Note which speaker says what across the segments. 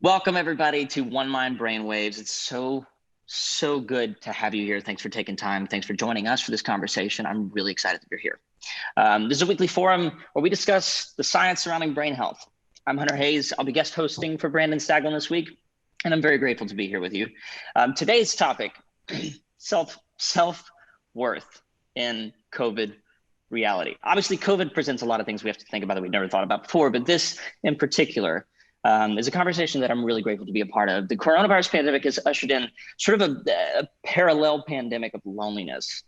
Speaker 1: Welcome everybody to One Mind Brainwaves. It's so good to have you here. Thanks for taking time. Thanks for joining us for this conversation. I'm really excited that you're here. This is a weekly forum where we discuss the science surrounding brain health. I'm Hunter Hayes. I'll be guest hosting for Brandon Staglin this week, and I'm very grateful to be here with you. Today's topic, self-worth in COVID reality. Obviously, COVID presents a lot of things we have to think about that we've never thought about before, but this in particular is a conversation that I'm really grateful to be a part of. The coronavirus pandemic has ushered in sort of a parallel pandemic of loneliness.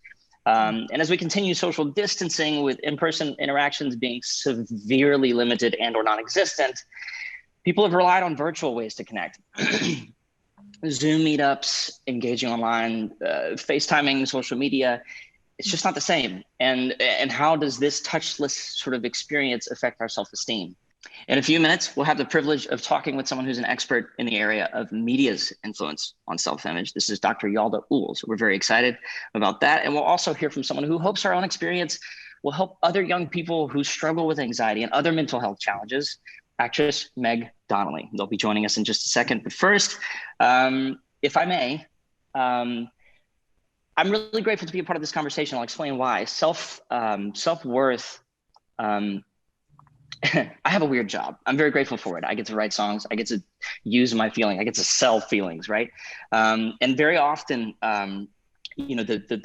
Speaker 1: And as we continue social distancing with in-person interactions being severely limited and or non-existent, people have relied on virtual ways to connect. Zoom meetups, engaging online, FaceTiming, social media. It's just not the same. And how does this touchless sort of experience affect our self-esteem? In a few minutes, we'll have the privilege of talking with someone who's an expert in the area of media's influence on self-image. This is Dr. Yalda Oels. We're very excited about that. And we'll also hear from someone who hopes our own experience will help other young people who struggle with anxiety and other mental health challenges, actress Meg Donnelly. They'll be joining us in just a second. But first, if I may, I'm really grateful to be a part of this conversation. I'll explain why. Self-worth, I have a weird job. I'm very grateful for it. I get to write songs. I get to use my feeling. I get to sell feelings, right? And very often, the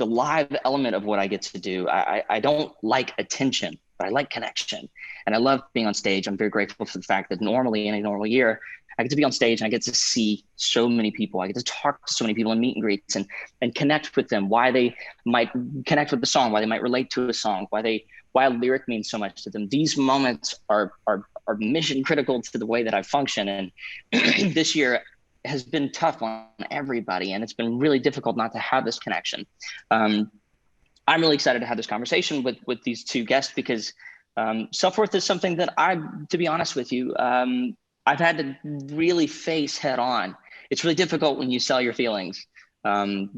Speaker 1: live element of what I get to do, I don't like attention, but I like connection. And I love being on stage. I'm very grateful for the fact that normally in a normal year, I get to be on stage and I get to see so many people. I get to talk to so many people and meet and greets and connect with them, why they might connect with the song, why they might relate to a song, why a lyric means so much to them. These moments are mission critical to the way that I function. And this year has been tough on everybody. And it's been really difficult not to have this connection. I'm really excited to have this conversation with these two guests because self-worth is something that to be honest with you, I've had to really face head on. It's really difficult when you sell your feelings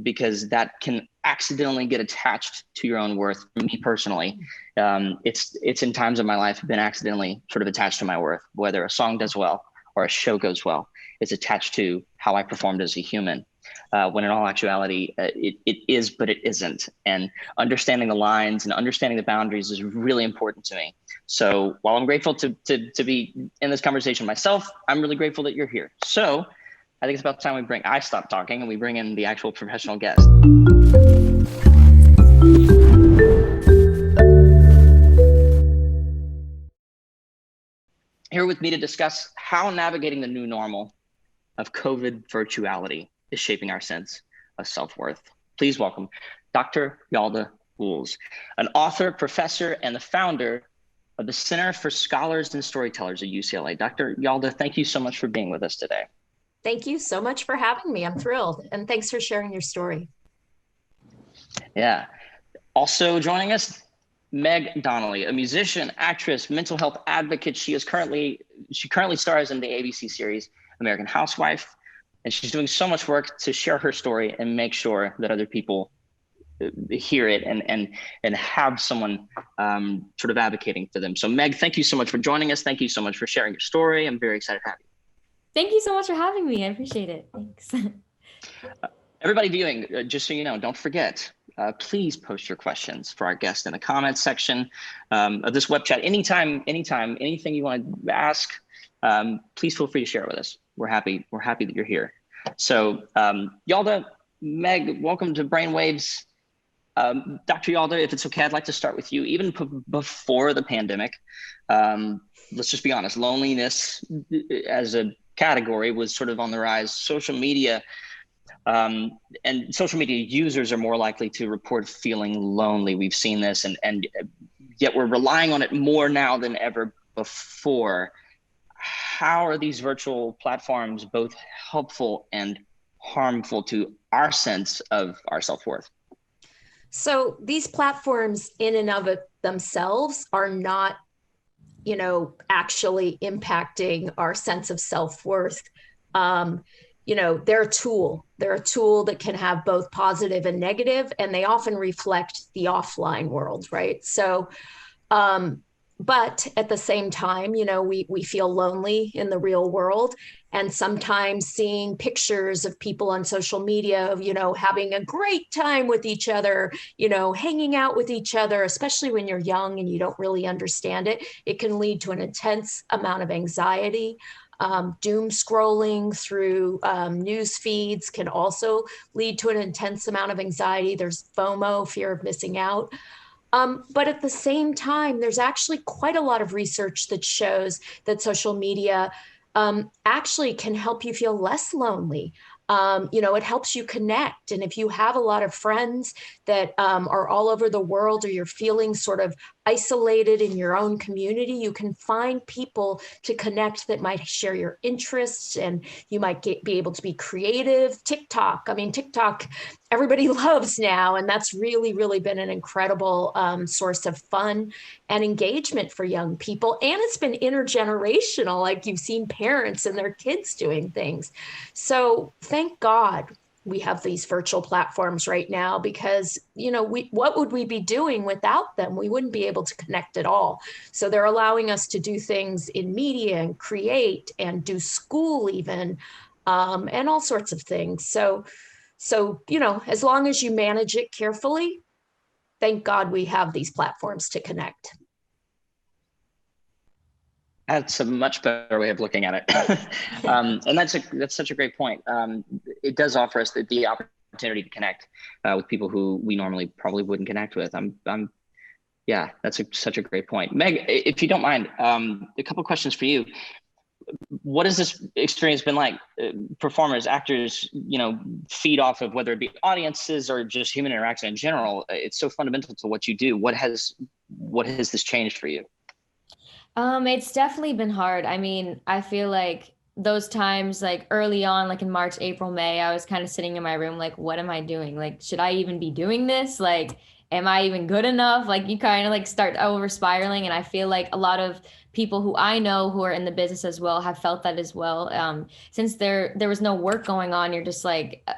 Speaker 1: because that can accidentally get attached to your own worth. For me personally, it's in times of my life been accidentally sort of attached to my worth, whether a song does well or a show goes well. It's attached to how I performed as a human. When in all actuality, it is, but it isn't. And understanding the lines and understanding the boundaries is really important to me. So while I'm grateful to be in this conversation myself, I'm really grateful that you're here. So I think it's about time I stop talking and we bring in the actual professional guest. Here with me to discuss how navigating the new normal of COVID virtuality is shaping our sense of self-worth. Please welcome Dr. Yalda Oels, an author, professor, and the founder of the Center for Scholars and Storytellers at UCLA. Dr. Yalda, thank you so much for being with us today.
Speaker 2: Thank you so much for having me. I'm thrilled. And thanks for sharing your story.
Speaker 1: Yeah. Also joining us, Meg Donnelly, a musician, actress, mental health advocate. She currently stars in the ABC series American Housewife, and she's doing so much work to share her story and make sure that other people hear it and have someone sort of advocating for them. So Meg, thank you so much for joining us. Thank you so much for sharing your story. I'm very excited to have you.
Speaker 3: Thank you so much for having me. I appreciate it. Thanks.
Speaker 1: Everybody viewing, just so you know, don't forget, please post your questions for our guest in the comments section of this web chat. Anytime, anything you want to ask, please feel free to share it with us. We're happy that you're here. So Yalda, Meg, welcome to Brainwaves. Dr. Yalda, if it's okay, I'd like to start with you. Even before the pandemic, let's just be honest, loneliness as a category was sort of on the rise. Social media and social media users are more likely to report feeling lonely. We've seen this, and yet we're relying on it more now than ever before. How are these virtual platforms both helpful and harmful to our sense of our self-worth?
Speaker 2: So these platforms in and of themselves are not, actually impacting our sense of self-worth. They're a tool. They're a tool that can have both positive and negative, and they often reflect the offline world, right? So but at the same time, we feel lonely in the real world. And sometimes seeing pictures of people on social media of, having a great time with each other, hanging out with each other, especially when you're young and you don't really understand it, it can lead to an intense amount of anxiety. Doom scrolling through news feeds can also lead to an intense amount of anxiety. There's FOMO, fear of missing out. But at the same time, there's actually quite a lot of research that shows that social media actually can help you feel less lonely. It helps you connect. And if you have a lot of friends that are all over the world, or you're feeling sort of isolated in your own community, you can find people to connect that might share your interests, and you might be able to be creative. TikTok, everybody loves now, and that's really, really been an incredible source of fun and engagement for young people. And it's been intergenerational, like you've seen parents and their kids doing things. So thank God we have these virtual platforms right now, because, what would we be doing without them? We wouldn't be able to connect at all. So they're allowing us to do things in media and create and do school even, and all sorts of things. So, as long as you manage it carefully, thank God we have these platforms to connect.
Speaker 1: That's a much better way of looking at it. And that's such a great point. It does offer us the opportunity to connect with people who we normally probably wouldn't connect with. Yeah, that's such a great point. Meg, if you don't mind, a couple of questions for you. What has this experience been like? Performers, actors, feed off of whether it be audiences or just human interaction in general. It's so fundamental to what you do. What has this changed for you?
Speaker 3: It's definitely been hard. I mean, I feel like those times, like early on, like in March, April, May, I was kind of sitting in my room, like, what am I doing? Like, should I even be doing this? Like, am I even good enough? Like, you kind of like start over spiraling. And I feel like a lot of people who I know who are in the business as well have felt that as well. Since there was no work going on, you're just like,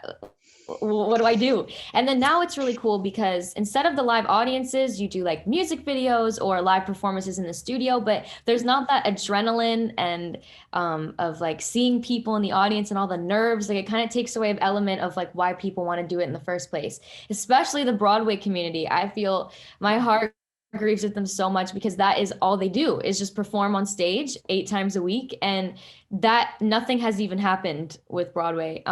Speaker 3: what do I do? And then now it's really cool because instead of the live audiences, you do like music videos or live performances in the studio, but there's not that adrenaline and of like seeing people in the audience and all the nerves. Like it kind of takes away an element of like why people want to do it in the first place, especially the Broadway community. I feel my heart grieves with them so much because that is all they do is just perform on stage 8 times a week. And that nothing has even happened with Broadway.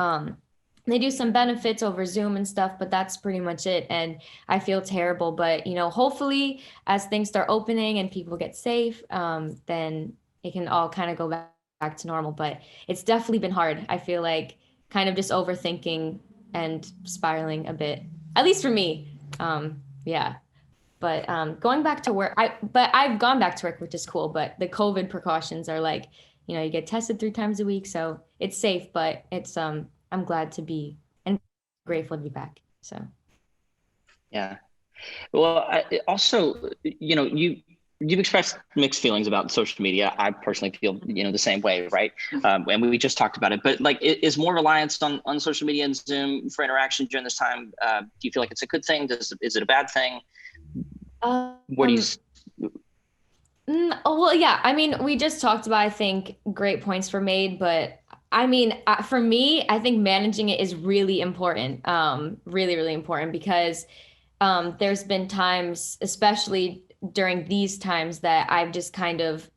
Speaker 3: They do some benefits over Zoom and stuff, but that's pretty much it. And I feel terrible. But, hopefully as things start opening and people get safe, then it can all kind of go back to normal. But it's definitely been hard. I feel like kind of just overthinking and spiraling a bit, at least for me. Yeah. But going back to work, I've gone back to work, which is cool. But the COVID precautions are like, you get tested 3 times a week. So it's safe, but it's I'm glad to be and grateful to be back. So,
Speaker 1: yeah. Well, also, you've expressed mixed feelings about social media. I personally feel, the same way, right? And we just talked about it. But like, is more reliance on social media and Zoom for interaction during this time? Do you feel like it's a good thing? Is it a bad thing? What do you?
Speaker 3: Well, yeah. I mean, we just talked about, I think, great points were made, but I mean, for me, I think managing it is really important, really, really important because there's been times, especially during these times, that I've just kind of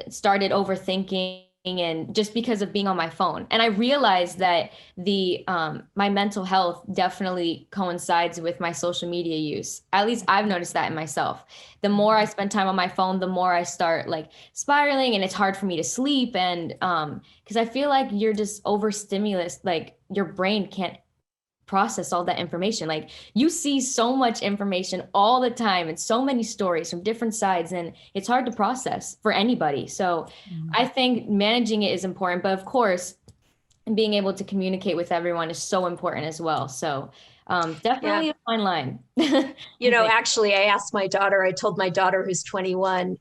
Speaker 3: started overthinking and just because of being on my phone. And I realized that my mental health definitely coincides with my social media use. At least I've noticed that in myself. The more I spend time on my phone, the more I start like spiraling, and it's hard for me to sleep. And because I feel like you're just overstimulated, like your brain can't process all that information. Like you see so much information all the time and so many stories from different sides, and it's hard to process for anybody. So I think managing it is important, but of course being able to communicate with everyone is so important as well. So definitely a fine line.
Speaker 2: Actually, I told my daughter who's 21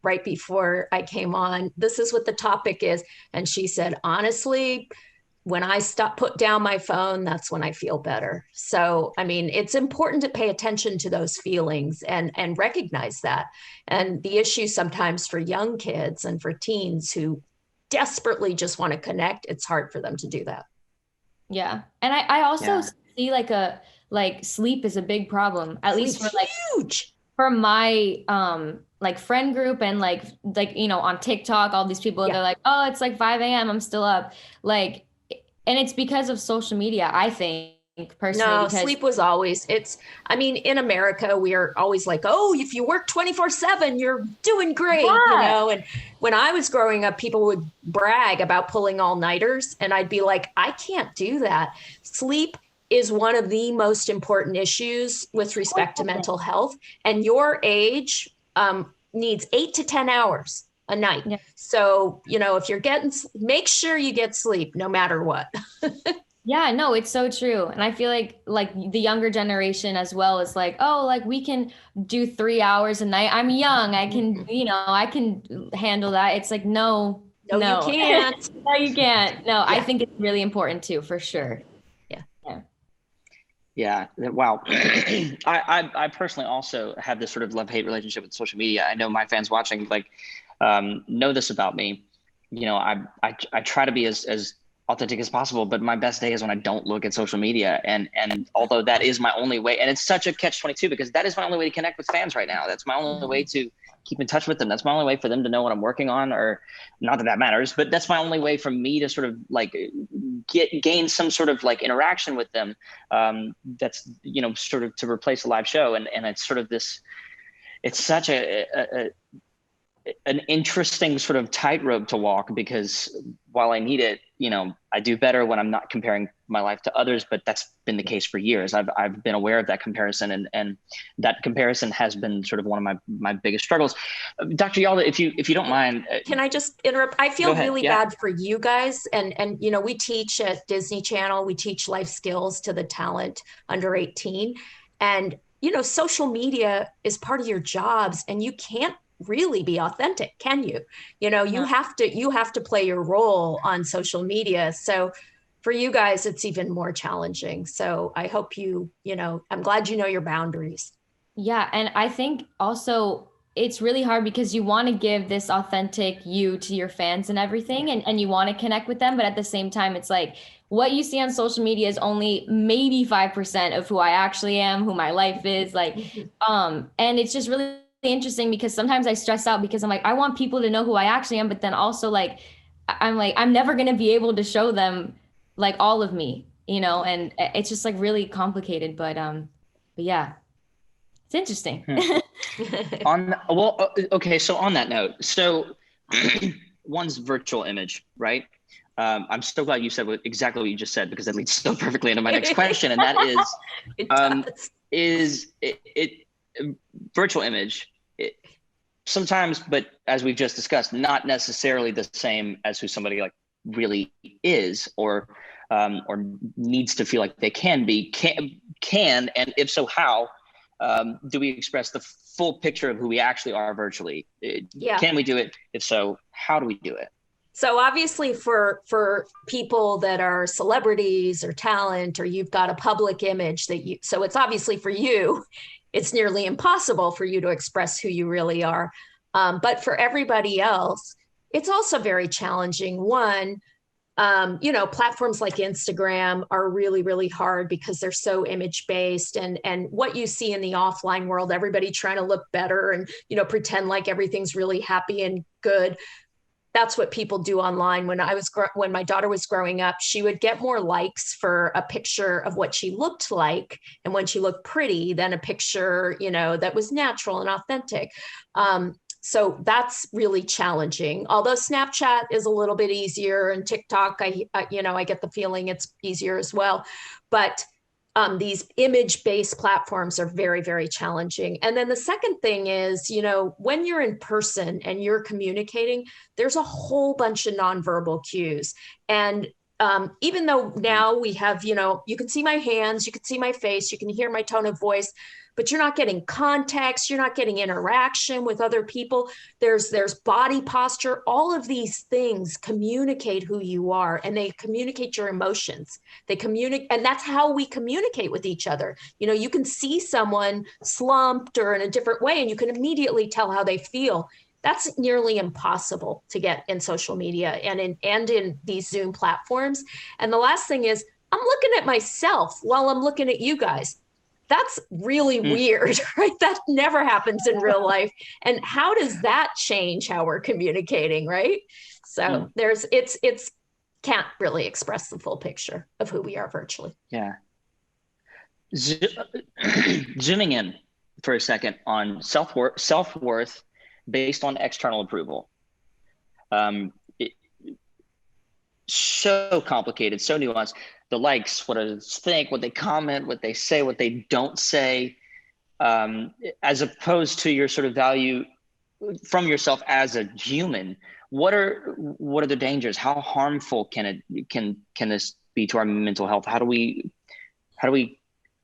Speaker 2: right before I came on, this is what the topic is. And she said, honestly, when I put down my phone, that's when I feel better. So, I mean, it's important to pay attention to those feelings and recognize that. And the issue sometimes for young kids and for teens who desperately just want to connect, it's hard for them to do that.
Speaker 3: Yeah. And I also see like sleep is a big problem, at least for like
Speaker 2: huge
Speaker 3: for my like friend group and like on TikTok, all these people, they're like, oh, it's like 5 a.m. I'm still up. Like, and it's because of social media, I think personally.
Speaker 2: No,
Speaker 3: because
Speaker 2: sleep was always, in America, we are always like, oh, if you work 24/7, you're doing great, and when I was growing up, people would brag about pulling all-nighters, and I'd be like, I can't do that. Sleep is one of the most important issues with respect to mental health, and your age needs 8 to 10 hours a night. Yeah. So, if you're make sure you get sleep no matter what.
Speaker 3: Yeah, no, it's so true. And I feel like the younger generation as well is like, oh, like we can do 3 hours a night. I'm young. I can, I can handle that. It's like, no,
Speaker 2: you can't.
Speaker 3: No, you can't. No, I think it's really important too, for sure.
Speaker 1: Yeah. Wow. I personally also have this sort of love-hate relationship with social media. I know my fans watching know this about me. I try to be as authentic as possible, but my best day is when I don't look at social media. And although that is my only way, and it's such a catch-22 because that is my only way to connect with fans right now. That's my only way to keep in touch with them. That's my only way for them to know what I'm working on, or not that matters, but that's my only way for me to sort of like gain some sort of like interaction with them. That's, sort of to replace a live show. And it's sort of this, it's such an interesting sort of tightrope to walk, because while I need it, I do better when I'm not comparing my life to others, but that's been the case for years. I've been aware of that comparison, and that comparison has been sort of one of my biggest struggles. Dr. Yalda, if you don't mind.
Speaker 2: Can I just interrupt? I feel really bad for you guys. And we teach at Disney Channel, we teach life skills to the talent under 18. And, social media is part of your jobs, and you can't really be authentic, can you? You have to play your role on social media. So for you guys, it's even more challenging. So I hope I'm glad you know your boundaries.
Speaker 3: Yeah. And I think also it's really hard because you want to give this authentic you to your fans and everything, and you want to connect with them. But at the same time, it's like what you see on social media is only maybe 5% of who I actually am, who my life is like. And it's just really interesting because sometimes I stress out because I'm like, I want people to know who I actually am. But then also like, I'm never going to be able to show them like all of me, and it's just like really complicated, but yeah, it's interesting.
Speaker 1: Okay. So on that note, one's virtual image, right? I'm so glad you said exactly what you just said, because that leads so perfectly into my next question. And that is, virtual image, sometimes, but as we've just discussed, not necessarily the same as who somebody like really is, or needs to feel like they can be. Can and if so, how do we express the full picture of who we actually are virtually? Can we do it? If so, how do we do it?
Speaker 2: So obviously for people that are celebrities or talent, or you've got a public image so it's obviously for you, it's nearly impossible for you to express who you really are. But for everybody else, it's also very challenging. One, platforms like Instagram are really, really hard because they're so image-based, and what you see in the offline world, everybody trying to look better and, pretend like everything's really happy and good. That's what people do online. When my daughter was growing up, she would get more likes for a picture of what she looked like and when she looked pretty than a picture, that was natural and authentic. So that's really challenging. Although Snapchat is a little bit easier, and TikTok, I get the feeling it's easier as well. But these image-based platforms are very, very challenging. And then the second thing is, when you're in person and you're communicating, there's a whole bunch of nonverbal cues. And even though now we have, you can see my hands, you can see my face, you can hear my tone of voice, but you're not getting context, you're not getting interaction with other people. There's body posture. All of these things communicate who you are, and they communicate your emotions. They communicate, and that's how we communicate with each other. You can see someone slumped or in a different way, and you can immediately tell how they feel. That's nearly impossible to get in social media and in these Zoom platforms. And the last thing is, I'm looking at myself while I'm looking at you guys. That's really weird, right? That never happens in real life. And how does that change how we're communicating, right? So it's can't really express the full picture of who we are virtually.
Speaker 1: Yeah. Zooming in for a second on self-worth based on external approval. So complicated, so nuanced. The likes, what others think, what they comment, what they say, what they don't say, as opposed to your sort of value from yourself as a human. What are the dangers? How harmful can this be to our mental health? How do we,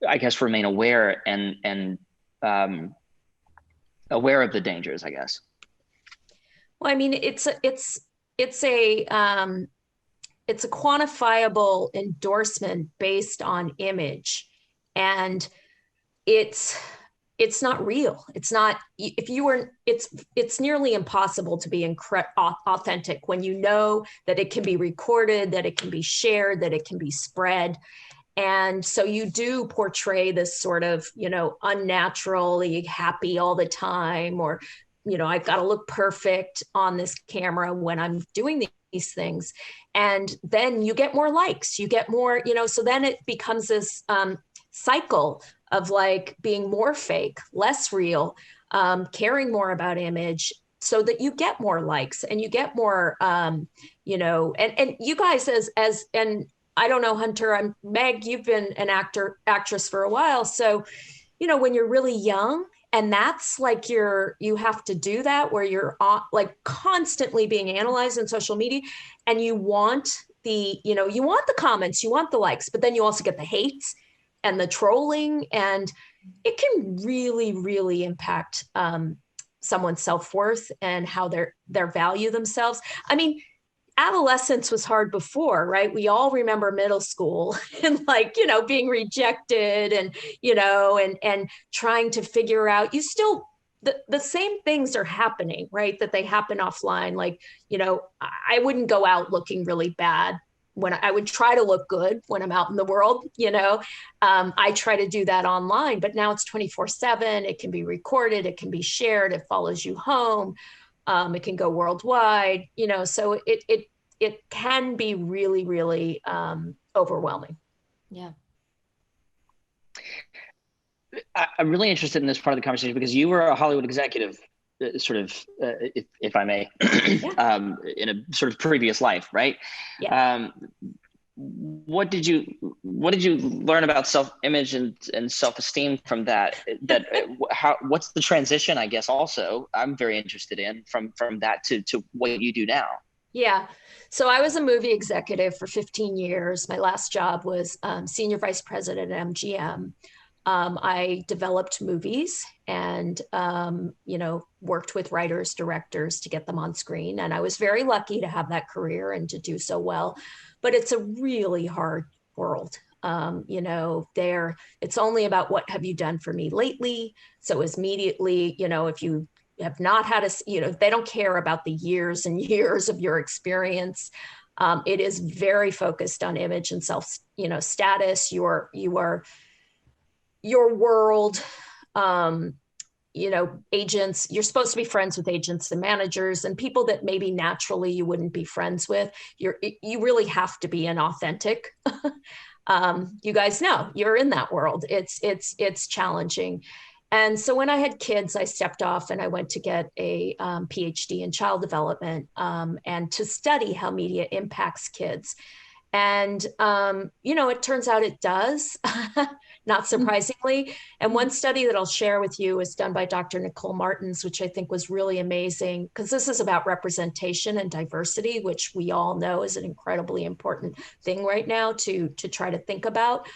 Speaker 1: I guess, remain aware and aware of the dangers, I guess?
Speaker 2: Well, I mean, it's a quantifiable endorsement based on image, and it's not real. It's not, it's nearly impossible to be authentic when you know that it can be recorded, that it can be shared, that it can be spread. And so you do portray this sort of, unnaturally happy all the time, or, I've got to look perfect on this camera when I'm doing these things. And then you get more likes, you get more, so then it becomes this cycle of like being more fake, less real, caring more about image, so that you get more likes and you get more, and you guys and I don't know, Hunter, Meg, you've been an actress for a while. So, when you're really young, and that's like you have to do that where you're like constantly being analyzed in social media, and you want the comments, you want the likes, but then you also get the hates and the trolling, and it can really, really impact someone's self-worth and how their value themselves. I mean, adolescence was hard before, right? We all remember middle school and being rejected and, and trying to figure out, the same things are happening, right? That they happen offline. Like, I wouldn't go out looking really bad when I would try to look good when I'm out in the world, I try to do that online, but now it's 24/7. It can be recorded, it can be shared, it follows you home. It can go worldwide, so it can be really, really overwhelming.
Speaker 3: Yeah.
Speaker 1: I'm really interested in this part of the conversation because you were a Hollywood executive, if I may, in a sort of previous life, right?
Speaker 2: Yeah.
Speaker 1: What did you learn about self-image and self-esteem from that? What's the transition, I guess, also I'm very interested in from that to what you do now?
Speaker 2: Yeah. So I was a movie executive for 15 years. My last job was senior vice president at MGM. I developed movies and, worked with writers, directors to get them on screen. And I was very lucky to have that career and to do so well. But it's a really hard world. It's only about what have you done for me lately. So immediately, if you have not had they don't care about the years and years of your experience. It is very focused on image and self, status, your world, agents. You're supposed to be friends with agents and managers and people that maybe naturally you wouldn't be friends with. You really have to be inauthentic. You guys know you're in that world. It's challenging. And so when I had kids, I stepped off and I went to get a PhD in child development and to study how media impacts kids. And, it turns out it does, not surprisingly. And one study that I'll share with you was done by Dr. Nicole Martins, which I think was really amazing, because this is about representation and diversity, which we all know is an incredibly important thing right now to try to think about.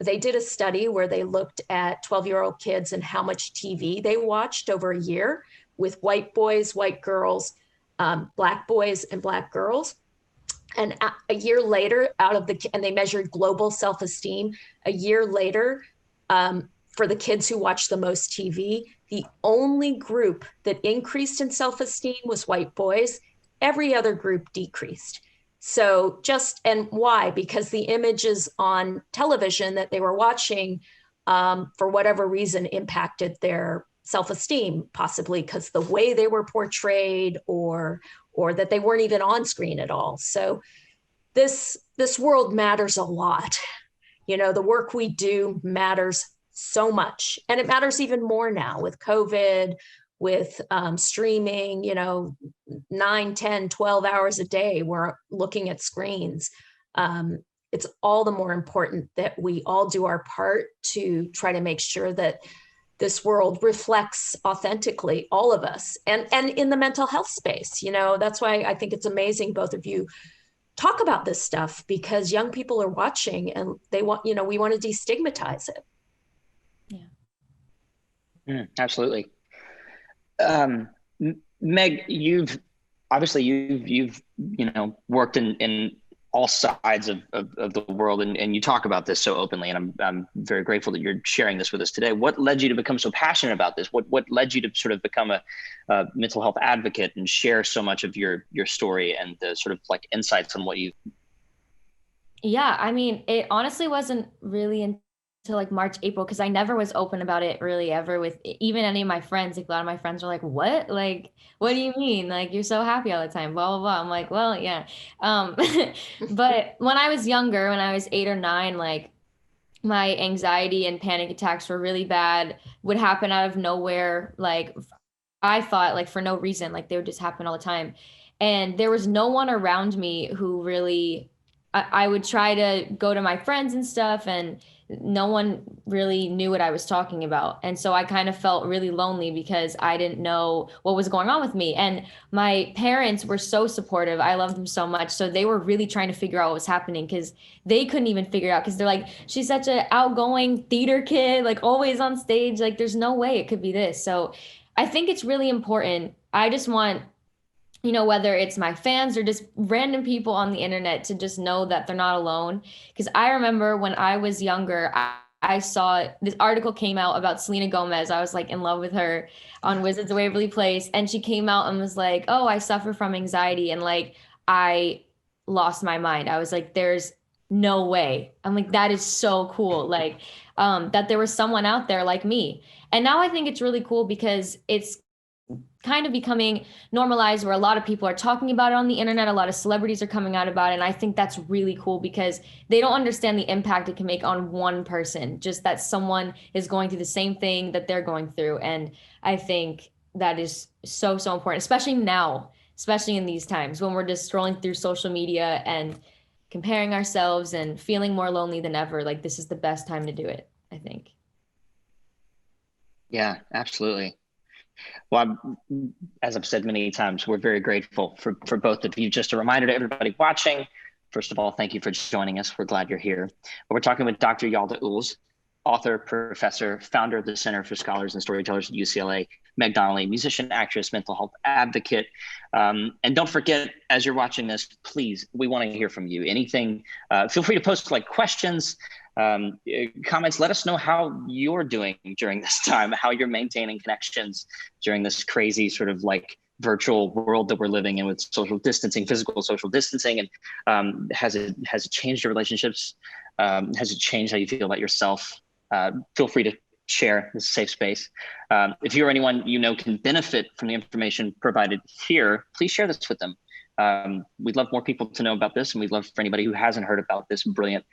Speaker 2: They did a study where they looked at 12-year-old kids and how much TV they watched over a year with white boys, white girls, Black boys, and Black girls. And a year later, and they measured global self-esteem. A year later, for the kids who watched the most TV, the only group that increased in self-esteem was white boys. Every other group decreased. So and why? Because the images on television that they were watching, for whatever reason, impacted their self-esteem, possibly because the way they were portrayed or that they weren't even on screen at all. So this world matters a lot. The work we do matters so much. And it matters even more now with COVID, with streaming, 9, 10, 12 hours a day, we're looking at screens. It's all the more important that we all do our part to try to make sure that this world reflects authentically all of us, and in the mental health space. That's why I think it's amazing both of you talk about this stuff, because young people are watching and they want, we want to destigmatize it.
Speaker 1: Yeah. Absolutely. Meg, you've worked in all sides of the world, and you talk about this so openly, and I'm very grateful that you're sharing this with us today. What led you to become so passionate about this? What led you to sort of become a mental health advocate and share so much of your story and the sort of like insights on what you?
Speaker 3: Yeah, I mean, it honestly wasn't really until like March, April, because I never was open about it really ever with even any of my friends. Like a lot of my friends were like, what? Like, what do you mean? Like, you're so happy all the time, blah, blah, blah. I'm like, well, yeah. But when I was younger, when I was 8 or 9, like my anxiety and panic attacks were really bad, would happen out of nowhere. Like I thought like for no reason, like they would just happen all the time. And there was no one around me who really, I would try to go to my friends and stuff, and no one really knew what I was talking about. And so I kind of felt really lonely because I didn't know what was going on with me. And my parents were so supportive. I love them so much. So they were really trying to figure out what was happening, because they couldn't even figure it out, because they're like, she's such an outgoing theater kid, like always on stage. Like there's no way it could be this. So I think it's really important. I just want, whether it's my fans or just random people on the internet, to just know that they're not alone. Because I remember when I was younger, I saw this article came out about Selena Gomez. I was like in love with her on Wizards of Waverly Place. And she came out and was like, oh, I suffer from anxiety. And like, I lost my mind. I was like, there's no way. I'm like, that is so cool. Like, that there was someone out there like me. And now I think it's really cool because it's kind of becoming normalized, where a lot of people are talking about it on the internet. A lot of celebrities are coming out about it. And I think that's really cool, because they don't understand the impact it can make on one person, just that someone is going through the same thing that they're going through. And I think that is so, so important, especially now, especially in these times when we're just scrolling through social media and comparing ourselves and feeling more lonely than ever. Like this is the best time to do it, I think.
Speaker 1: Yeah, absolutely. Well, as I've said many times, we're very grateful for both of you. Just a reminder to everybody watching, first of all, thank you for joining us. We're glad you're here. We're talking with Dr. Yalda Üls, author, professor, founder of the Center for Scholars and Storytellers at UCLA, Meg Donnelly, musician, actress, mental health advocate. And don't forget, as you're watching this, please, we want to hear from you. Anything, feel free to post like questions, comments. Let us know how you're doing during this time, how you're maintaining connections during this crazy sort of like virtual world that we're living in with social distancing, physical social distancing. And has it changed your relationships? Has it changed how you feel about yourself? Feel free to share. This is a safe space. If you or anyone you know can benefit from the information provided here, please share this with them. We'd love more people to know about this, and we'd love for anybody who hasn't heard about this brilliant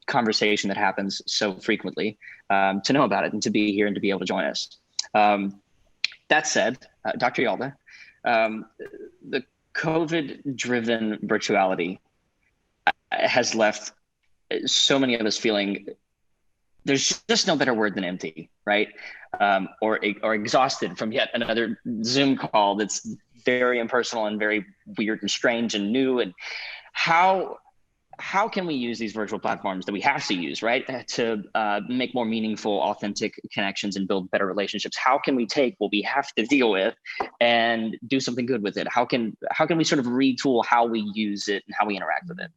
Speaker 1: conversation that happens so frequently to know about it and to be here and to be able to join us. That said, Dr. Yalda, the COVID-driven virtuality has left so many of us feeling there's just no better word than empty, right? Or exhausted from yet another Zoom call that's very impersonal and very weird and strange and new. And how can we use these virtual platforms that we have to use, right, to make more meaningful, authentic connections and build better relationships? How can we take what we have to deal with and do something good with it? How can we sort of retool how we use it and how we interact with it?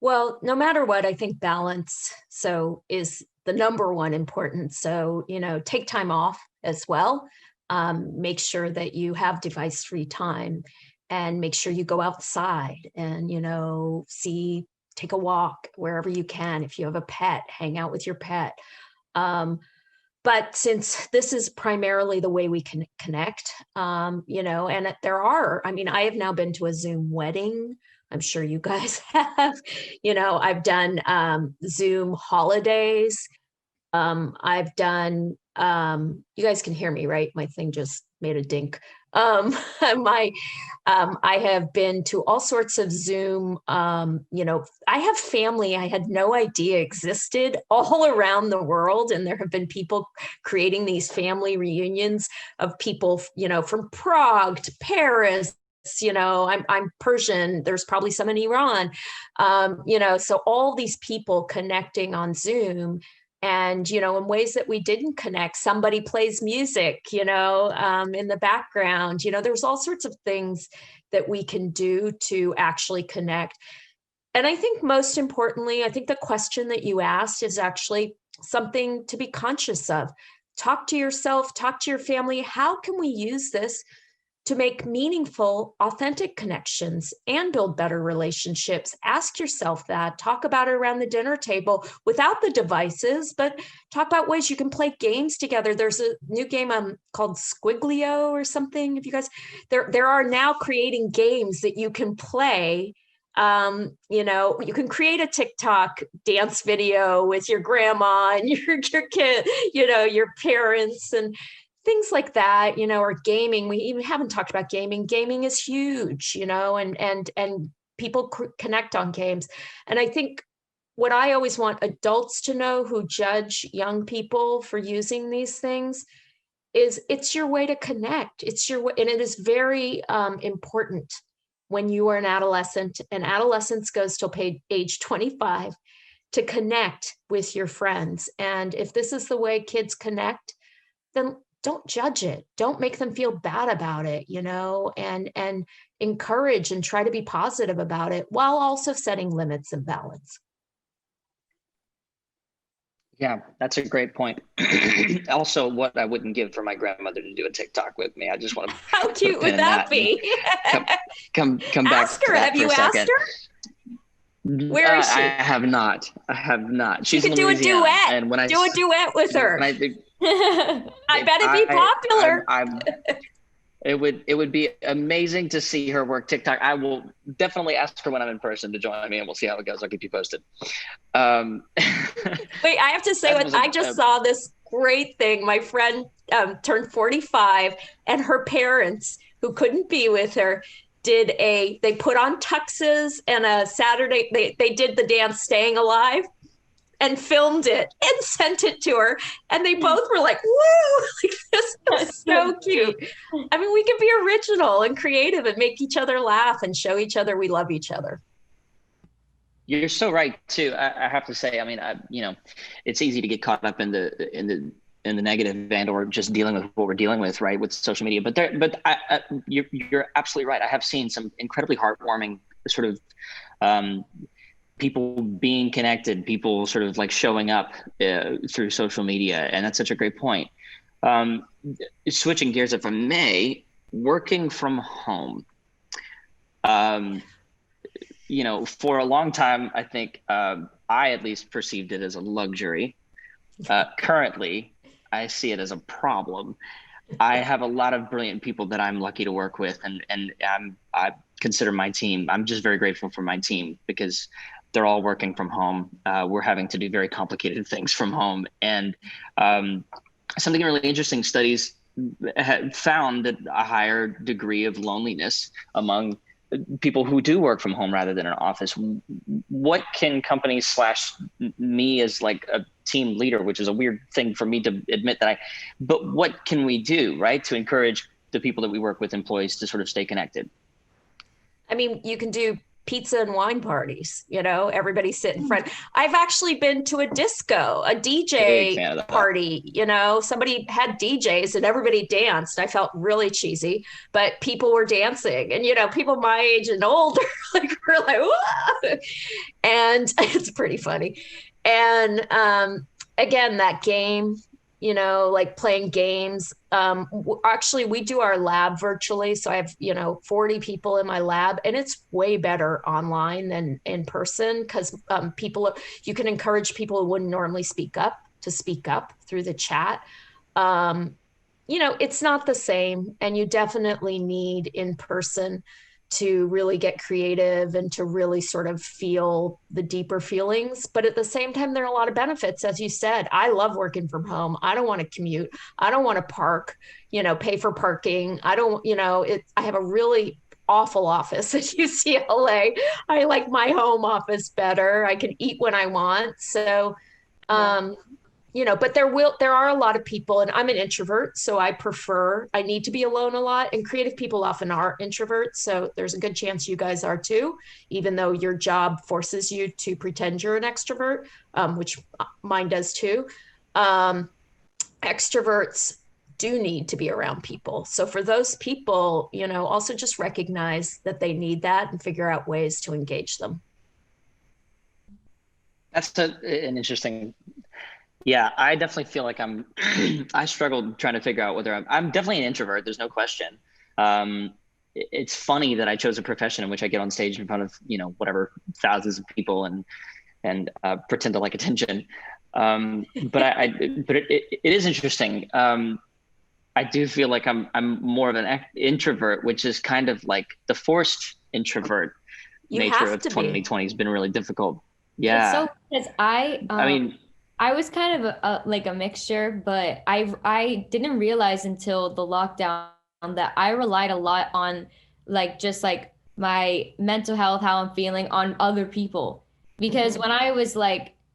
Speaker 2: Well, no matter what, I think balance is the number one important. So, take time off as well. Make sure that you have device-free time, and make sure you go outside and, take a walk wherever you can. If you have a pet, hang out with your pet. But since this is primarily the way we can connect, and I have now been to a Zoom wedding. I'm sure you guys have. I've done Zoom holidays. I've done, you guys can hear me, right? My thing just made a dink. I have been to all sorts of Zoom, I have family I had no idea existed all around the world. And there have been people creating these family reunions of people, from Prague to Paris. I'm Persian. There's probably some in Iran. So all these people connecting on Zoom. And, in ways that we didn't connect, somebody plays music, in the background. There's all sorts of things that we can do to actually connect. And I think most importantly, I think the question that you asked is actually something to be conscious of. Talk to yourself, talk to your family. How can we use this to make meaningful, authentic connections and build better relationships? Ask yourself that. Talk about it around the dinner table without the devices, but talk about ways you can play games together. There's a new game called Squiglio or something. If you guys, there are now creating games that you can play. You can create a TikTok dance video with your grandma and your kid, your parents, and things like that, or gaming. We even haven't talked about gaming. Gaming is huge, and people connect on games. And I think what I always want adults to know who judge young people for using these things is it's your way to connect. It's your way, and it is very important when you are an adolescent, and adolescence goes till age 25, to connect with your friends. And if this is the way kids connect, then don't judge it. Don't make them feel bad about it, and encourage and try to be positive about it while also setting limits and balance.
Speaker 1: Yeah, that's a great point. Also, what I wouldn't give for my grandmother to do a TikTok with me. I just want to.
Speaker 2: How cute would that be?
Speaker 1: Come back.
Speaker 2: Ask her. Have you asked her? Where is she?
Speaker 1: I have not. She's
Speaker 2: you could do a duet. And when do a duet with her. I bet it'd be popular.
Speaker 1: It would be amazing to see her work TikTok. I will definitely ask her when I'm in person to join me, and we'll see how it goes. I'll keep you posted.
Speaker 2: Wait, I have to say, I just saw this great thing. My friend turned 45, and her parents, who couldn't be with her, they put on tuxes, and a Saturday, they did the dance Staying Alive, and filmed it and sent it to her. And they both were like, woo, like, this is so cute. I mean, we can be original and creative and make each other laugh and show each other we love each other.
Speaker 1: You're so right too. I have to say, I mean, it's easy to get caught up in the negative end, or just dealing with what we're dealing with, right, with social media. But you're absolutely right. I have seen some incredibly heartwarming sort of people being connected, people sort of like showing up through social media. And that's such a great point. Switching gears, if I may, working from home. For a long time, I think I at least perceived it as a luxury. Currently, I see it as a problem. I have a lot of brilliant people that I'm lucky to work with, and I consider my team, I'm just very grateful for my team, because they're all working from home. We're having to do very complicated things from home. And something really interesting, studies have found that a higher degree of loneliness among people who do work from home rather than an office, what can companies slash me as like a team leader, which is a weird thing for me to admit but what can we do, right, to encourage the people that we work with, employees, to sort of stay connected?
Speaker 2: I mean, you can do pizza and wine parties, everybody sit in front. I've actually been to a disco, a DJ party, somebody had DJs and everybody danced. I felt really cheesy, but people were dancing, and, people my age and older, like, were like, whoa! And it's pretty funny. And again, that game, like playing games. Actually, we do our lab virtually. So I have, 40 people in my lab, and it's way better online than in person, because you can encourage people who wouldn't normally speak up to speak up through the chat. It's not the same, and you definitely need in person to really get creative and to really sort of feel the deeper feelings. But at the same time, there are a lot of benefits. As you said, I love working from home. I don't want to commute. I don't want to park, pay for parking. I don't, I have a really awful office at UCLA. I like my home office better. I can eat when I want. So, but there are a lot of people, and I'm an introvert, so I need to be alone a lot, and creative people often are introverts. So there's a good chance you guys are too, even though your job forces you to pretend you're an extrovert, which mine does too. Extroverts do need to be around people. So for those people, also just recognize that they need that and figure out ways to engage them.
Speaker 1: That's an interesting. Yeah, I definitely feel like I struggled trying to figure out whether I'm definitely an introvert. There's no question. It's funny that I chose a profession in which I get on stage in front of, whatever, thousands of people and pretend to like attention. But it is interesting. I do feel like I'm more of an introvert, which is kind of like the forced introvert nature of 2020 has been really difficult. Yeah.
Speaker 3: It's so, because I was kind of like a mixture, but I didn't realize until the lockdown that I relied a lot on just my mental health, how I'm feeling, on other people. Because when I was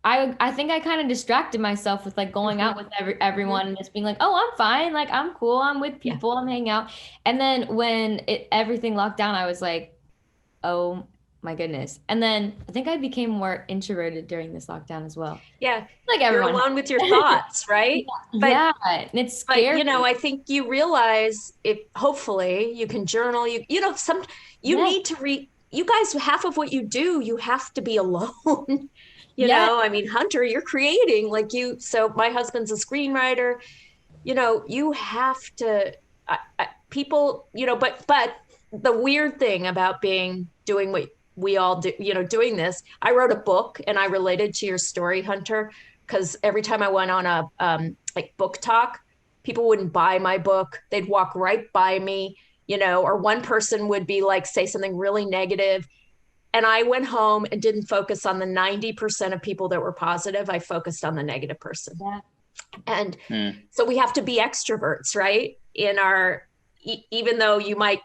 Speaker 3: I think I kind of distracted myself with going out with everyone and just being like, oh, I'm fine. I'm cool. I'm with people. I'm hanging out. And then when everything locked down, I was like, oh my goodness. And then I think I became more introverted during this lockdown as well.
Speaker 2: Yeah.
Speaker 3: Like everyone.
Speaker 2: You're alone with your thoughts, right?
Speaker 3: But, and it's scary.
Speaker 2: But, I think you realize hopefully you can journal, need to read, you guys, half of what you do, you have to be alone. Hunter, you're creating so my husband's a screenwriter, you have to, people, but the weird thing about doing what we all do, doing this, I wrote a book and I related to your story, Hunter, because every time I went on a book talk, people wouldn't buy my book. They'd walk right by me, or one person would be say something really negative. And I went home and didn't focus on the 90% of people that were positive. I focused on the negative person.
Speaker 3: Yeah.
Speaker 2: And so we have to be extroverts, right? Even though you might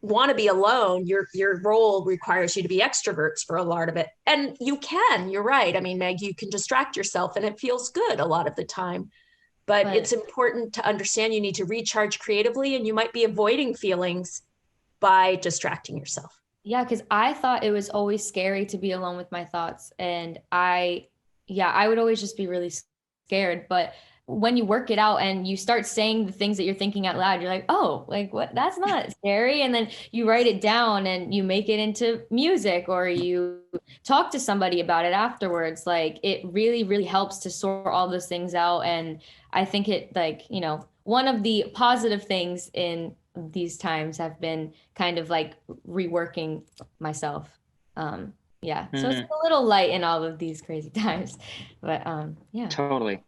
Speaker 2: want to be alone, your role requires you to be extroverts for a lot of it. And you're right. Meg, you can distract yourself and it feels good a lot of the time. But it's important to understand you need to recharge creatively, and you might be avoiding feelings by distracting yourself.
Speaker 3: Yeah, because I thought it was always scary to be alone with my thoughts. And I would always just be really scared. But when you work it out and you start saying the things that you're thinking out loud, you're like, oh, what? That's not scary. And then you write it down and you make it into music, or you talk to somebody about it afterwards. It really, really helps to sort all those things out. And I think it one of the positive things in these times have been kind of reworking myself. So it's a little light in all of these crazy times, but yeah.
Speaker 1: Totally.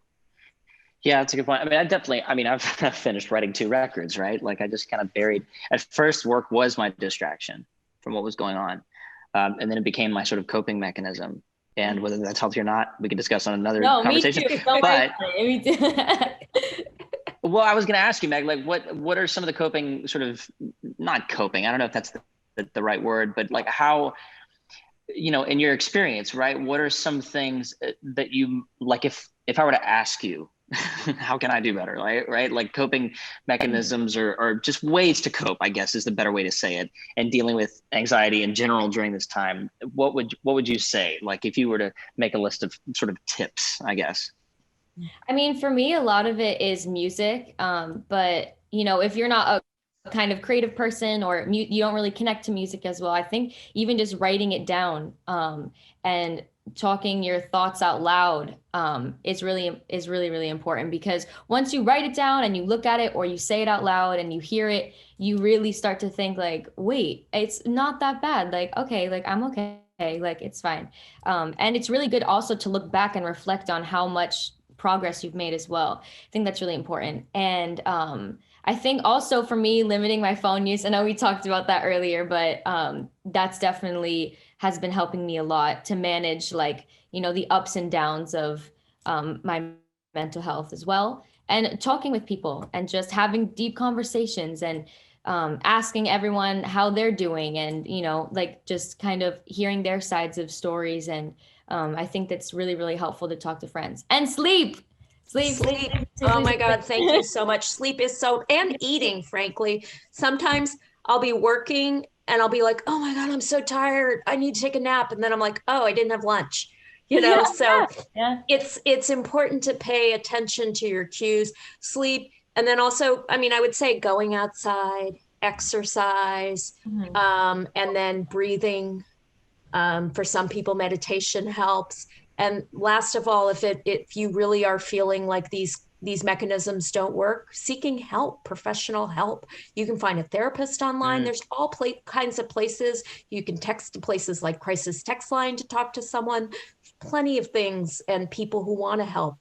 Speaker 1: Yeah, that's a good point. I've finished writing 2 records, right? I just kind of buried. At first, work was my distraction from what was going on. And then it became my sort of coping mechanism. And whether that's healthy or not, we can discuss on another conversation.
Speaker 3: Me too. Me too.
Speaker 1: Well, I was going to ask you, Meg, what are some of the coping, sort of, not coping, I don't know if that's the right word, but like how, in your experience, right, what are some things that you like, if I were to ask you, how can I do better, right? Like coping mechanisms or just ways to cope, I guess is the better way to say it, and dealing with anxiety in general during this time, what would you say, like if you were to make a list of sort of tips, I guess?
Speaker 3: I mean, for me, a lot of it is music. But if you're not a kind of creative person, or you don't really connect to music as well, I think even just writing it down, and talking your thoughts out loud, is really, really important, because once you write it down and you look at it or you say it out loud and you hear it, you really start to think like, wait, it's not that bad. Like, okay, like I'm okay. Like it's fine. And it's really good also to look back and reflect on how much progress you've made as well. I think that's really important. And I think also for me, limiting my phone use, I know we talked about that earlier, but that's definitely has been helping me a lot to manage, like, the ups and downs of my mental health as well. And talking with people and just having deep conversations, and asking everyone how they're doing, and, like just kind of hearing their sides of stories. And I think that's really, really helpful to talk to friends. And sleep.
Speaker 2: Sleep. Oh my God, thank you so much. Sleep is and eating, frankly. Sometimes I'll be working and I'll be like, oh my God, I'm so tired. I need to take a nap. And then I'm like, oh, I didn't have lunch. So
Speaker 3: Yeah.
Speaker 2: it's important to pay attention to your cues, sleep. And then also, I mean, I would say going outside, exercise, and then breathing. For some people, meditation helps. And last of all, if you really are feeling like these mechanisms don't work, seeking help, professional help. You can find a therapist online. There's all kinds of places. You can text to places like Crisis Text Line to talk to someone. Plenty of things and people who want to help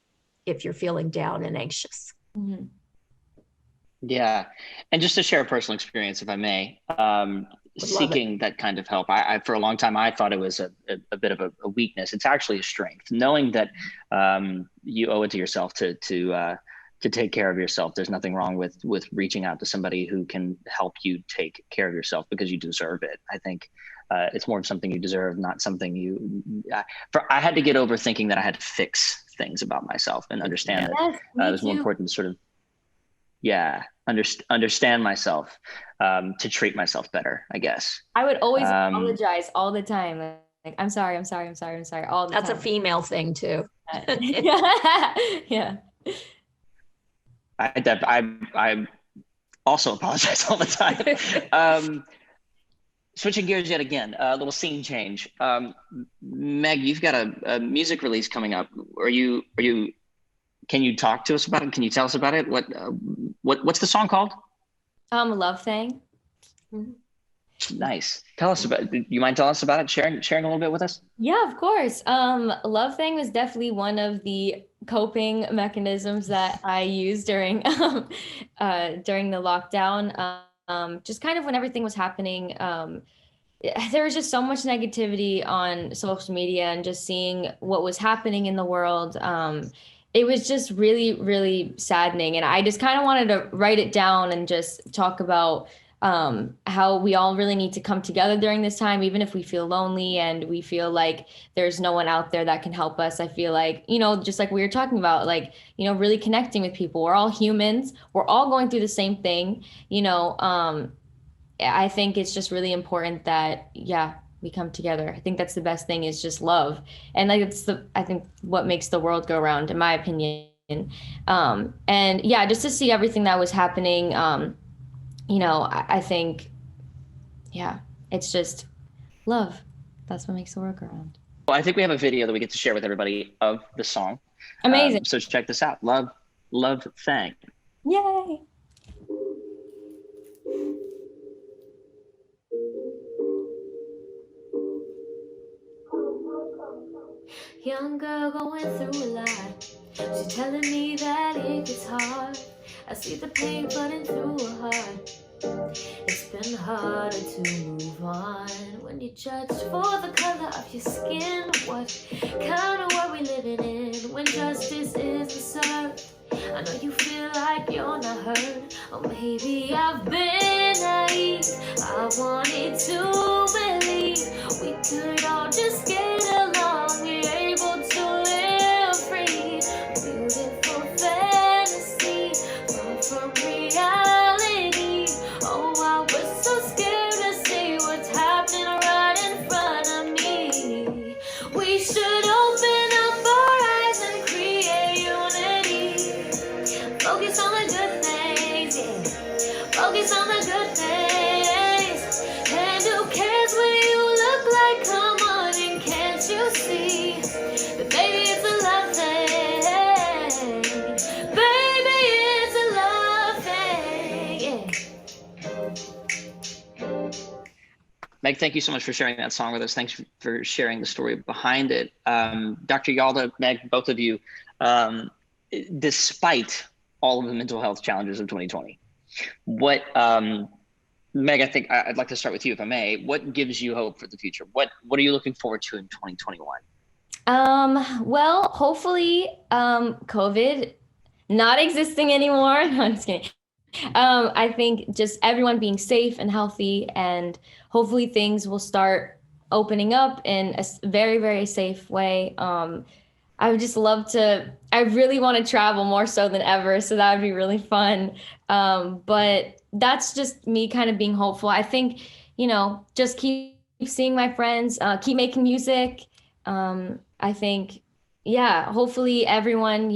Speaker 2: if you're feeling down and anxious.
Speaker 3: Mm-hmm.
Speaker 1: Yeah. And just to share a personal experience, if I may, seeking that kind of help. I for a long time, I thought it was a bit of a weakness. It's actually a strength, knowing that you owe it to yourself to take care of yourself. There's nothing wrong with reaching out to somebody who can help you take care of yourself, because you deserve it. I think it's more of something you deserve, not something I had to get over thinking that I had to fix things about myself, and understand that it was more important to sort of, understand myself, to treat myself better, I guess.
Speaker 3: I would always apologize all the time. Like, I'm sorry, all the
Speaker 2: That's
Speaker 3: time.
Speaker 2: a female thing too.
Speaker 3: Yeah.
Speaker 1: I also apologize all the time. Switching gears yet again, a little scene change. Meg, you've got a music release coming up. Can you talk to us about it? Can you tell us about it? What's the song called?
Speaker 3: Love Thing.
Speaker 1: Nice. Tell us about it. Do you mind telling us about it? Sharing a little bit with us?
Speaker 3: Yeah, of course. Love Thing was definitely one of the coping mechanisms that I used during the lockdown. Just kind of when everything was happening, there was just so much negativity on social media, and just seeing what was happening in the world. It was just really, really saddening. And I just kind of wanted to write it down and just talk about how we all really need to come together during this time, even if we feel lonely and we feel like there's no one out there that can help us. I feel like, just like we were talking about, like, really connecting with people. We're all humans. We're all going through the same thing. I think it's just really important that, we come together. I think that's the best thing, is just love. And like, I think what makes the world go round, in my opinion. And just to see everything that was happening, I think, it's just love. That's what makes the world go round.
Speaker 1: Well, I think we have a video that we get to share with everybody of the song.
Speaker 3: Amazing.
Speaker 1: So check this out. Love Thing.
Speaker 3: Yay.
Speaker 4: Young girl going through a lot. She's telling me that it gets hard. I see the pain running through her heart. It's been harder to move on when you're judged for the color of your skin. What kind of world we living in when justice is served? I know you feel like you're not heard, or maybe I've been naive. I I wanted to believe we could all just get along, be able to live free. Beautiful fantasy, far from reality. Oh, I was so scared to see what's happening right in front of me. We should open up our eyes and create unity. Focus on the good things, yeah. Focus on the good things. And who cares what you look like? Come on, and can't you see that baby it's a love thing? Baby, it's a love thing, yeah.
Speaker 1: Meg, thank you so much for sharing that song with us. Thanks for sharing the story behind it. Dr. Yalda, Meg, both of you, despite all of the mental health challenges of 2020, what, Meg, I think I'd like to start with you, if I may. What gives you hope for the future? What are you looking forward to in 2021?
Speaker 3: Well, hopefully, COVID not existing anymore. No, I'm just kidding. I think just everyone being safe and healthy, and hopefully things will start opening up in a very, very safe way. I would just love to, I really want to travel more so than ever. So that would be really fun. But that's just me kind of being hopeful. I think, just keep seeing my friends, keep making music. I think, yeah, hopefully everyone,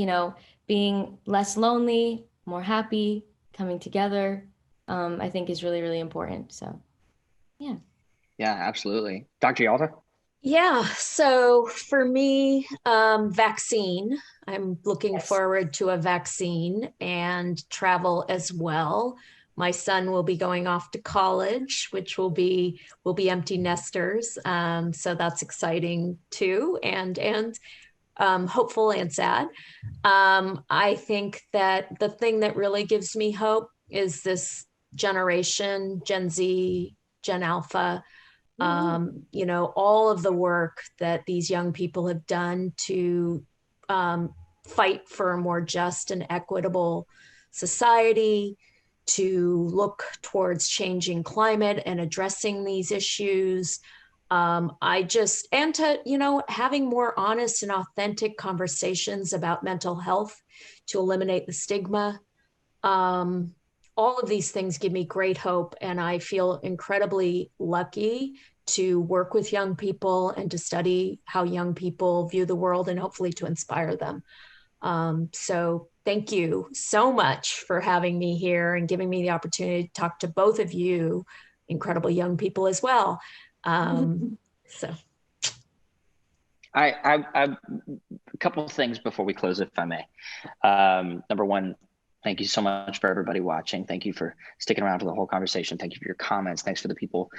Speaker 3: being less lonely, more happy, coming together, I think is really, really important. So, yeah.
Speaker 1: Yeah, absolutely. Dr. Yalda?
Speaker 2: Yeah, so for me, vaccine. I'm looking forward to a vaccine and travel as well. My son will be going off to college, which will be empty nesters. So that's exciting too, and hopeful and sad. I think that the thing that really gives me hope is this generation, Gen Z, Gen Alpha. All of the work that these young people have done to fight for a more just and equitable society, to look towards changing climate and addressing these issues. And to, having more honest and authentic conversations about mental health to eliminate the stigma. All of these things give me great hope, and I feel incredibly lucky to work with young people and to study how young people view the world and hopefully to inspire them. So thank you so much for having me here and giving me the opportunity to talk to both of you, incredible young people as well. So.
Speaker 1: I a couple of things before we close, if I may. Number one, thank you so much for everybody watching. Thank you for sticking around for the whole conversation. Thank you for your comments. Thanks for the people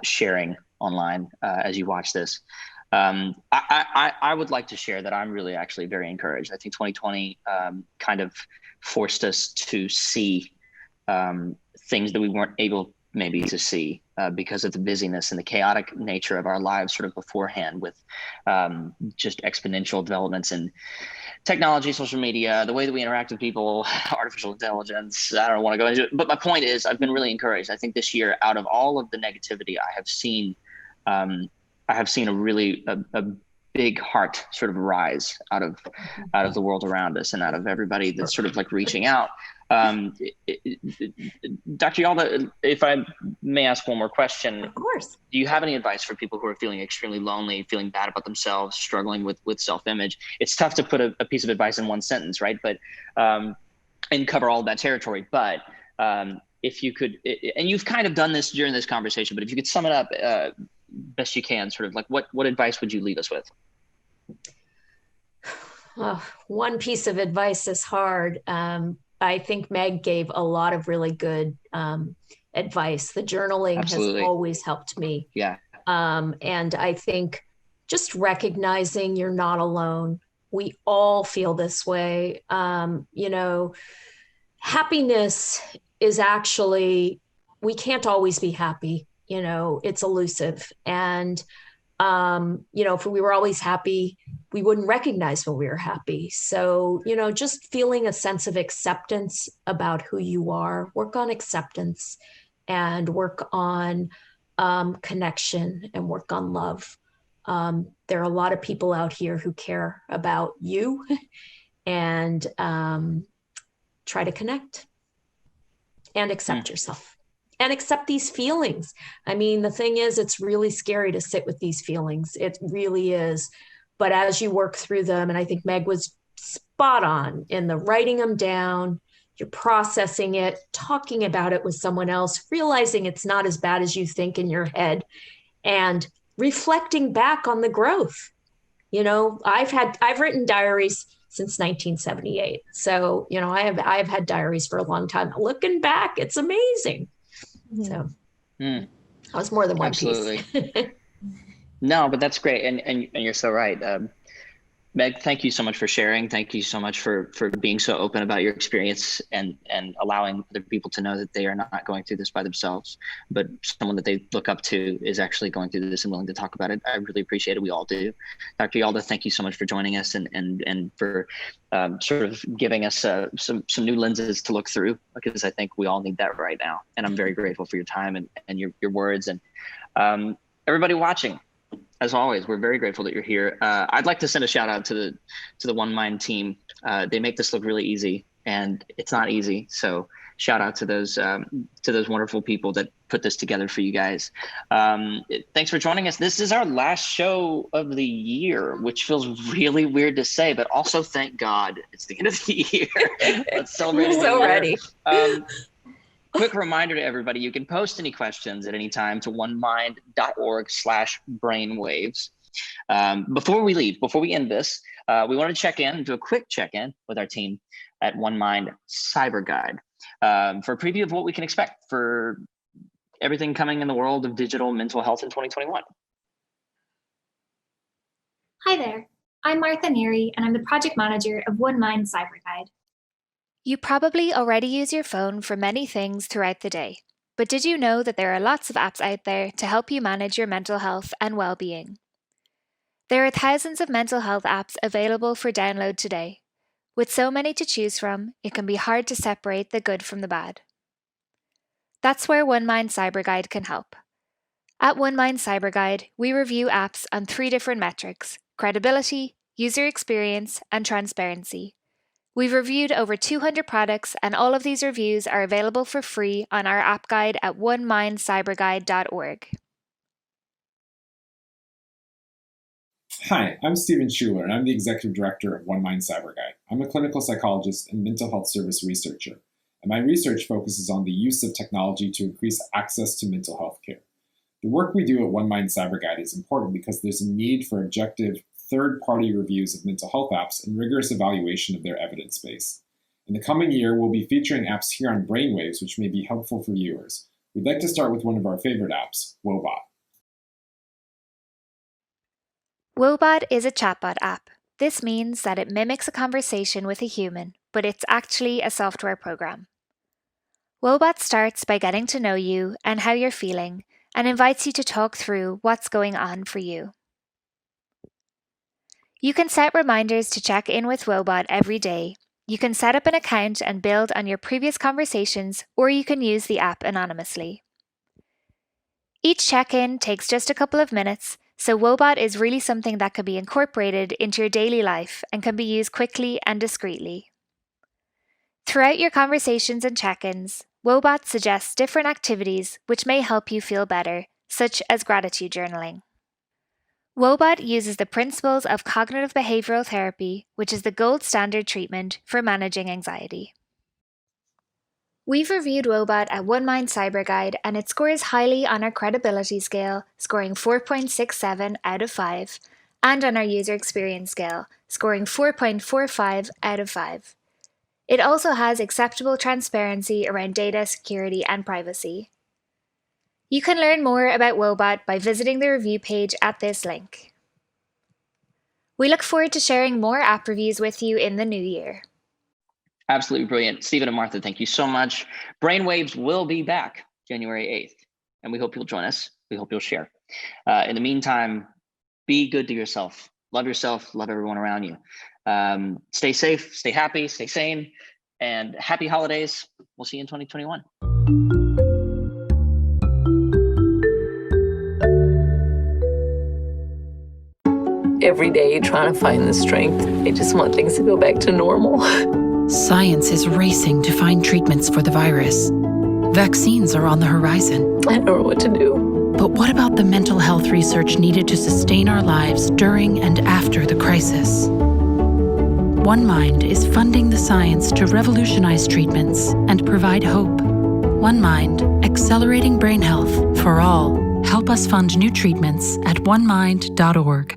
Speaker 1: sharing online as you watch this. I would like to share that I'm really actually very encouraged. I think 2020 kind of forced us to see things that we weren't able maybe to see because of the busyness and the chaotic nature of our lives sort of beforehand, with just exponential developments in technology, social media, the way that we interact with people, artificial intelligence. I don't want to go into it, but my point is I've been really encouraged. I think this year, out of all of the negativity I have seen a really a big heart sort of rise out of the world around us and out of everybody that's sort of like reaching out. Dr. Yalda, if I may ask one more question.
Speaker 2: Of course.
Speaker 1: Do you have any advice for people who are feeling extremely lonely, feeling bad about themselves, struggling with self-image? It's tough to put a piece of advice in one sentence, right? But and cover all that territory. But if you could, and you've kind of done this during this conversation, but if you could sum it up best you can, sort of like what advice would you leave us with?
Speaker 2: One piece of advice is hard. I think Meg gave a lot of really good advice. The journaling
Speaker 1: Absolutely.
Speaker 2: Has always helped me.
Speaker 1: Yeah.
Speaker 2: And I think just recognizing you're not alone. We all feel this way. Happiness is actually, we can't always be happy. It's elusive. And, if we were always happy, we wouldn't recognize when we were happy. So, just feeling a sense of acceptance about who you are, work on acceptance and work on connection and work on love. There are a lot of people out here who care about you and try to connect and accept yourself and accept these feelings. I mean, the thing is, it's really scary to sit with these feelings. It really is. But as you work through them, and I think Meg was spot on in the writing them down, you're processing it, talking about it with someone else, realizing it's not as bad as you think in your head, and reflecting back on the growth. You know, I've written diaries since 1978. So, you know, I've had diaries for a long time. Looking back, it's amazing. So I was more than one
Speaker 1: Absolutely.
Speaker 2: piece.
Speaker 1: No, but that's great. And you're so right. Meg, thank you so much for sharing. Thank you so much for being so open about your experience and allowing other people to know that they are not going through this by themselves, but someone that they look up to is actually going through this and willing to talk about it. I really appreciate it. We all do. Dr. Yalda, thank you so much for joining us and for sort of giving us some new lenses to look through, because I think we all need that right now. And I'm very grateful for your time and your words. And everybody watching, as always, we're very grateful that you're here. I'd like to send a shout out to the One Mind team. They make this look really easy, and it's not easy. So shout out to those wonderful people that put this together for you guys. Thanks for joining us. This is our last show of the year, which feels really weird to say, but also thank God it's the end of the year. Let's celebrate.
Speaker 2: We're so ready.
Speaker 1: Quick reminder to everybody, you can post any questions at any time to onemind.org/brainwaves. Before we leave, before we end this, we want to do a quick check-in with our team at One Mind Cyber Guide for a preview of what we can expect for everything coming in the world of digital mental health in 2021.
Speaker 5: Hi there, I'm Martha Neary, and I'm the project manager of One Mind Cyber Guide.
Speaker 6: You probably already use your phone for many things throughout the day, but did you know that there are lots of apps out there to help you manage your mental health and well-being? There are thousands of mental health apps available for download today. With so many to choose from, it can be hard to separate the good from the bad. That's where One Mind Cyber Guide can help. At One Mind Cyber Guide, we review apps on 3 different metrics: credibility, user experience, and transparency. We've reviewed over 200 products, and all of these reviews are available for free on our app guide at onemindcyberguide.org.
Speaker 7: Hi, I'm Stephen Schuler, and I'm the Executive Director of One Mind Cyber Guide. I'm a clinical psychologist and mental health service researcher, and my research focuses on the use of technology to increase access to mental health care. The work we do at One Mind Cyber Guide is important because there's a need for objective, third-party reviews of mental health apps and rigorous evaluation of their evidence base. In the coming year, we'll be featuring apps here on Brainwaves, which may be helpful for viewers. We'd like to start with one of our favorite apps, Woebot.
Speaker 6: Woebot is a chatbot app. This means that it mimics a conversation with a human, but it's actually a software program. Woebot starts by getting to know you and how you're feeling, and invites you to talk through what's going on for you. You can set reminders to check in with Woebot every day. You can set up an account and build on your previous conversations, or you can use the app anonymously. Each check-in takes just a couple of minutes, so Woebot is really something that can be incorporated into your daily life and can be used quickly and discreetly. Throughout your conversations and check-ins, Woebot suggests different activities which may help you feel better, such as gratitude journaling. Woebot uses the principles of cognitive behavioral therapy, which is the gold standard treatment for managing anxiety. We've reviewed Woebot at One Mind Cyber Guide, and it scores highly on our credibility scale, scoring 4.67 out of 5, and on our user experience scale, scoring 4.45 out of 5. It also has acceptable transparency around data security and privacy. You can learn more about Woebot by visiting the review page at this link. We look forward to sharing more app reviews with you in the new year.
Speaker 1: Absolutely brilliant. Stephen and Martha, thank you so much. Brainwaves will be back January 8th, and we hope you'll join us. We hope you'll share. In the meantime, be good to yourself. Love yourself, love everyone around you. Stay safe, stay happy, stay sane, and happy holidays. We'll see you in 2021.
Speaker 8: every day trying to find the strength. I just want things to go back to normal.
Speaker 9: Science is racing to find treatments for the virus. Vaccines are on the horizon.
Speaker 8: I don't know what to do.
Speaker 9: But what about the mental health research needed to sustain our lives during and after the crisis? OneMind is funding the science to revolutionize treatments and provide hope. OneMind, accelerating brain health for all. Help us fund new treatments at onemind.org.